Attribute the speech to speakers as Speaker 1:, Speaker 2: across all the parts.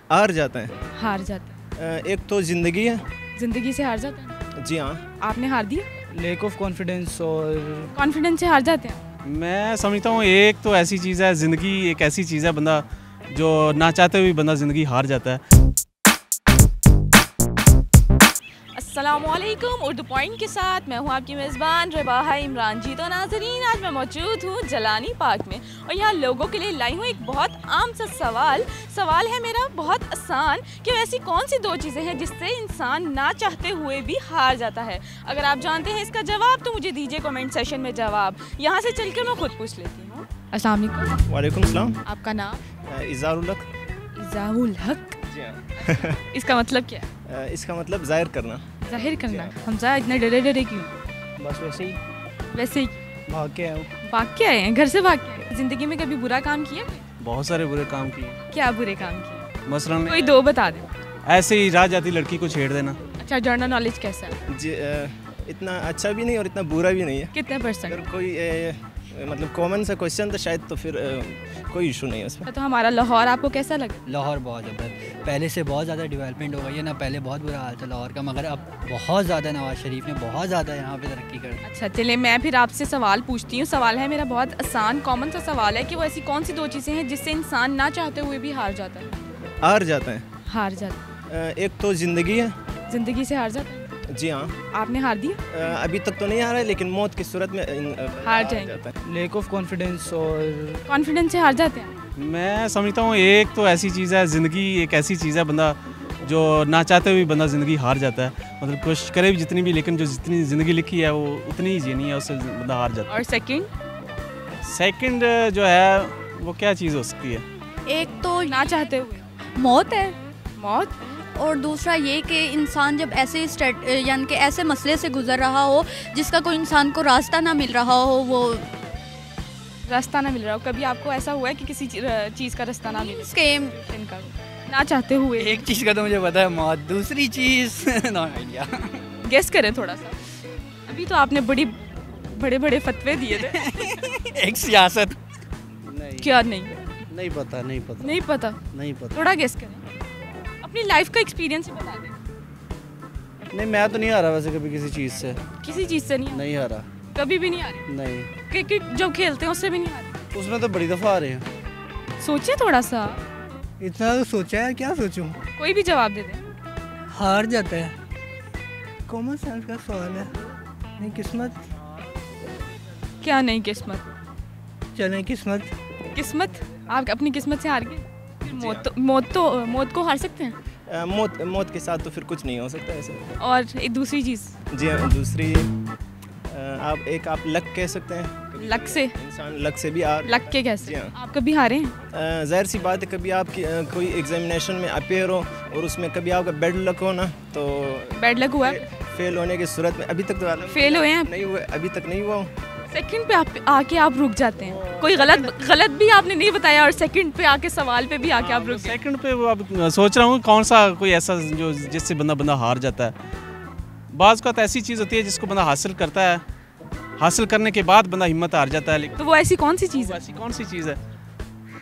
Speaker 1: हार जाते हैं।
Speaker 2: हार जाते हैं।
Speaker 1: एक तो ज़िंदगी है।
Speaker 2: ज़िंदगी से हार जाते हैं।
Speaker 1: जी हाँ।
Speaker 2: आपने हार दिया?
Speaker 3: लैक ऑफ कॉन्फिडेंस और
Speaker 2: कॉन्फिडेंस से हार जाते हैं।
Speaker 4: मैं समझता हूँ एक तो ऐसी चीज़ है, ज़िंदगी एक ऐसी चीज़ है, बंदा जो ना चाहते हुए बंदा ज़िंदगी हार जाता है।
Speaker 2: अस्सलामुअलैकुम। उर्दू पॉइंट के साथ मैं हूँ आपकी मेज़बान रबाहा इमरान जी। तो नाज़रीन, आज मैं मौजूद हूँ जलानी पार्क में और यहाँ लोगों के लिए लाई हूँ एक बहुत आम सा सवाल है मेरा बहुत आसान कि ऐसी कौन सी दो चीज़ें हैं जिससे इंसान ना चाहते हुए भी हार जाता है। अगर आप जानते हैं इसका जवाब तो मुझे दीजिए कमेंट सेशन में जवाब। यहाँ से चल कर मैं खुद पूछ लेती हूँ। अस्सलाम वालेकुम।
Speaker 1: वालेकुम सलाम।
Speaker 2: आपका नाम?
Speaker 1: इज़ारुल हक।
Speaker 2: इज़ारुल हक।
Speaker 1: जी हाँ।
Speaker 2: इसका मतलब क्या है?
Speaker 1: इसका मतलब ज़ाहिर करना,
Speaker 2: ज़ाहिर करना। हमजा इतना डरे क्यों?
Speaker 3: बस वैसे ही भाग के आया हूँ।
Speaker 2: भाग के आए हैं? घर से भाग के आए? ज़िंदगी में कभी बुरा काम किया?
Speaker 4: बहुत सारे बुरे काम किए।
Speaker 2: क्या बुरे काम किए?
Speaker 4: मसलन
Speaker 2: कोई दो बता दे।
Speaker 4: ऐसे ही राह जाती लड़की को छेड़ देना।
Speaker 2: अच्छा, जनरल नॉलेज कैसा है?
Speaker 1: जी इतना अच्छा भी नहीं और इतना बुरा भी नहीं है।
Speaker 2: कितने परसेंट?
Speaker 1: अगर कोई मतलब कॉमन सा क्वेश्चन तो शायद तो फिर कोई इशू नहीं है उसमें।
Speaker 2: तो हमारा लाहौर आपको कैसा लगा?
Speaker 3: लाहौर बहुत ज़बरदस्त, पहले से बहुत ज़्यादा डेवलपमेंट हो गई है ना। पहले बहुत बुरा हाल था लाहौर का, मगर अब बहुत ज़्यादा नवाज शरीफ ने बहुत ज़्यादा यहाँ पे तरक्की कर दी।
Speaker 2: अच्छा चलिए, मैं फिर आपसे सवाल पूछती हूँ। सवाल है मेरा बहुत आसान कॉमन सा सवाल है कि वो ऐसी कौन सी दो चीज़ें हैं जिससे इंसान ना चाहते हुए भी हार जाता है?
Speaker 1: हार जाते हैं।
Speaker 2: हार जाता है।
Speaker 1: एक तो ज़िंदगी है।
Speaker 2: ज़िंदगी से हार जाता है।
Speaker 1: जी हाँ।
Speaker 2: आपने हार दिया?
Speaker 1: अभी तक तो नहीं हारा है, लेकिन मौत की सूरत में
Speaker 2: हार जाएंगे।
Speaker 1: जाता है।
Speaker 3: लैक ऑफ कॉन्फिडेंस और
Speaker 2: कॉन्फिडेंस से हार जाते हैं।
Speaker 4: मैं समझता हूँ एक तो ऐसी चीज़ है, ज़िंदगी एक ऐसी चीज़ है, बंदा जो ना चाहते हुए बंदा ज़िंदगी हार जाता है। मतलब कोशिश करे भी जितनी भी, लेकिन जो जितनी ज़िंदगी लिखी है वो उतनी ही जीनी है, उससे बंदा हार जाता है।
Speaker 2: और
Speaker 4: सेकंड जो है वो क्या चीज़ हो सकती है?
Speaker 5: एक तो
Speaker 2: ना चाहते हुए
Speaker 5: मौत है,
Speaker 2: मौत।
Speaker 5: और दूसरा ये कि इंसान जब ऐसे यानी कि ऐसे मसले से गुजर रहा हो जिसका कोई इंसान को रास्ता ना मिल रहा हो, वो
Speaker 2: रास्ता ना मिल रहा हो। कभी आपको ऐसा हुआ है कि किसी चीज़ का रास्ता ना मिले?
Speaker 5: स्केम
Speaker 2: इनका ना चाहते हुए।
Speaker 3: एक चीज़ का तो मुझे पता है, मौत। दूसरी चीज़ नो आइडिया।
Speaker 2: गेस करें थोड़ा सा। अभी तो आपने बड़े फतवे दिए थे।
Speaker 3: एक सियासत।
Speaker 2: क्या नहीं
Speaker 3: नहीं पता।
Speaker 2: थोड़ा गेस करें। अपनी लाइफ का एक्सपीरियंस ही बता दें।
Speaker 3: नहीं, मैं तो नहीं हारा वैसे कभी किसी चीज़ से।
Speaker 2: किसी चीज़ से नहीं
Speaker 3: हारा।
Speaker 2: कभी भी नहीं आ रही?
Speaker 3: नहीं।
Speaker 2: क्रिकेट जब खेलते हैं उससे भी नहीं आ रही?
Speaker 3: उसमें तो बड़ी दफ़ा आ रहे हैं।
Speaker 2: सोचिए थोड़ा सा।
Speaker 3: इतना तो सोचा है, क्या सोचूं?
Speaker 2: कोई भी जवाब दे दें।
Speaker 3: हार जाता है। कॉमन सेंस का सवाल है। नहीं, किस्मत।
Speaker 2: क्या नहीं किस्मत?
Speaker 3: चलें किस्मत।
Speaker 2: आप अपनी किस्मत से हार गए? मौत को हार सकते हैं?
Speaker 1: मौत के साथ तो फिर कुछ नहीं हो सकता ऐसे।
Speaker 2: और एक दूसरी चीज़?
Speaker 1: जी हाँ, दूसरी आप लक कह सकते हैं।
Speaker 2: लक से?
Speaker 1: इंसान लक से भी हार।
Speaker 2: लक के कैसे?
Speaker 1: जी हाँ।
Speaker 2: आप कभी हारे हैं?
Speaker 1: ज़ाहिर सी बात है, कभी आपकी कोई एग्जामिनेशन में अपेयर हो और उसमें कभी आपका बैड लक हो ना, तो
Speaker 2: बैड लक हुआ?
Speaker 1: फेल होने की सूरत में अभी तक तो
Speaker 2: फेल हुए हैं?
Speaker 1: नहीं हुए, अभी तक नहीं हुआ।
Speaker 2: सेकंड पे आके आप रुक जाते हैं। कोई गलत भी आपने नहीं बताया और सेकंड पे आके सवाल पे भी आके आप रुक गए।
Speaker 4: सेकंड पे वो अब सोच रहा हूँ कौन सा कोई ऐसा जो जिससे बंदा हार जाता है। बाज़ का तो ऐसी चीज़ होती है जिसको बंदा हासिल करता है, हासिल करने के बाद बंदा हिम्मत हार जाता है।
Speaker 2: तो वो ऐसी कौन सी चीज़ है?
Speaker 4: ऐसी कौन सी चीज़ है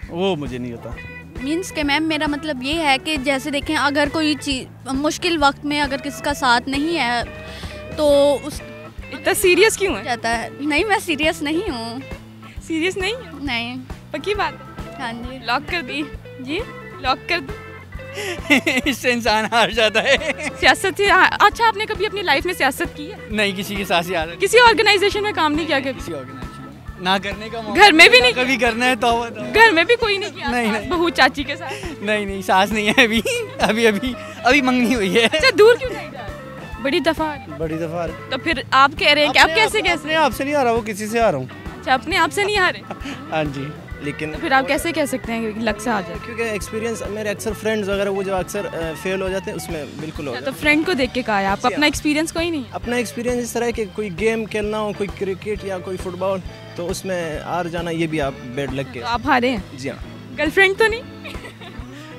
Speaker 4: वो मुझे नहीं पता।
Speaker 5: मीन्स के मैम, मेरा मतलब ये है कि जैसे देखें, अगर कोई चीज़ मुश्किल वक्त में अगर किसी का साथ नहीं है तो उस
Speaker 2: इतना सीरियस क्यों है?
Speaker 5: जाता है। नहीं, मैं सीरियस नहीं हूँ।
Speaker 2: सीरियस नहीं है?
Speaker 5: नहीं।
Speaker 2: पक्की बात है?
Speaker 5: हाँ जी।
Speaker 2: लॉक कर दी जी, लॉक कर दी।
Speaker 3: इससे इंसान हार जाता है।
Speaker 2: सियासत से? अच्छा, आपने कभी अपनी लाइफ में सियासत की है?
Speaker 3: नहीं, किसी के साथ यार
Speaker 2: किसी ऑर्गेनाइजेशन में काम नहीं किया कभी?
Speaker 3: किसी ऑर्गेनाइजेशन ना करने का
Speaker 2: घर में भी नहीं?
Speaker 3: कभी करना है तो
Speaker 2: घर में भी कोई नहीं किया?
Speaker 3: नहीं।
Speaker 2: बहू चाची के साथ?
Speaker 3: नहीं, सास नहीं है अभी मंगनी हुई है।
Speaker 2: अच्छा, दूर क्यों नहीं जा रहे? बड़ी दफा। तो फिर आप कह रहे हैं कि आप कैसे
Speaker 3: आपसे नहीं आ रहा, वो किसी से आ रहा हूँ।
Speaker 2: अच्छा, अपने आप से नहीं हारे?
Speaker 3: हाँ जी।
Speaker 1: लेकिन
Speaker 2: तो फिर आप कैसे कह सकते हैं कि लक से आ जाए?
Speaker 1: क्योंकि एक्सपीरियंस मेरे अक्सर फ्रेंड्स वगैरह वो जो अक्सर फेल हो जाते हैं उसमें बिल्कुल हो जाता
Speaker 2: तो फ्रेंड को देख के कहा है आपका अपना एक्सपीरियंस कोई नहीं?
Speaker 1: अपना एक्सपीरियंस इस तरह है कि कोई गेम खेलना हो, कोई क्रिकेट या कोई फुटबॉल, तो उसमें हार जाना ये भी आप बैड लक के।
Speaker 2: तो आप हारे हैं?
Speaker 1: जी हाँ।
Speaker 2: गर्लफ्रेंड तो नहीं?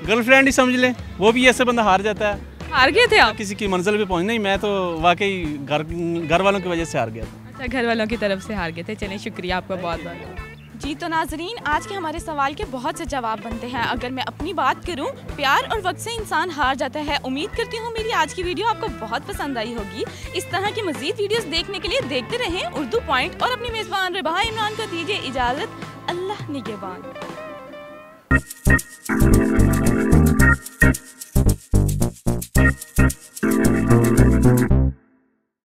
Speaker 4: गर्लफ्रेंड ही समझ ले, वो भी ऐसे बंदा हार जाता है।
Speaker 2: हार गए थे आप?
Speaker 4: किसी की मंजिल पे पहुंच नहीं, मैं तो वाकई घर वालों की वजह से हार गया था।
Speaker 2: अच्छा, घर वालों की तरफ से हार गए थे। चलिए, शुक्रिया आपका बहुत बहुत। जी तो नाजरीन, आज के हमारे सवाल के बहुत से जवाब बनते हैं। अगर मैं अपनी बात करूं, प्यार और वक्त से इंसान हार जाता है। उम्मीद करती हूं मेरी आज की वीडियो आपको बहुत पसंद आई होगी। इस तरह की मज़ीद वीडियोस देखने के लिए देखते रहें उर्दू पॉइंट और अपनी मेज़बान रबाहा इमरान को दीजिए इजाज़त। अल्लाह निगहबान।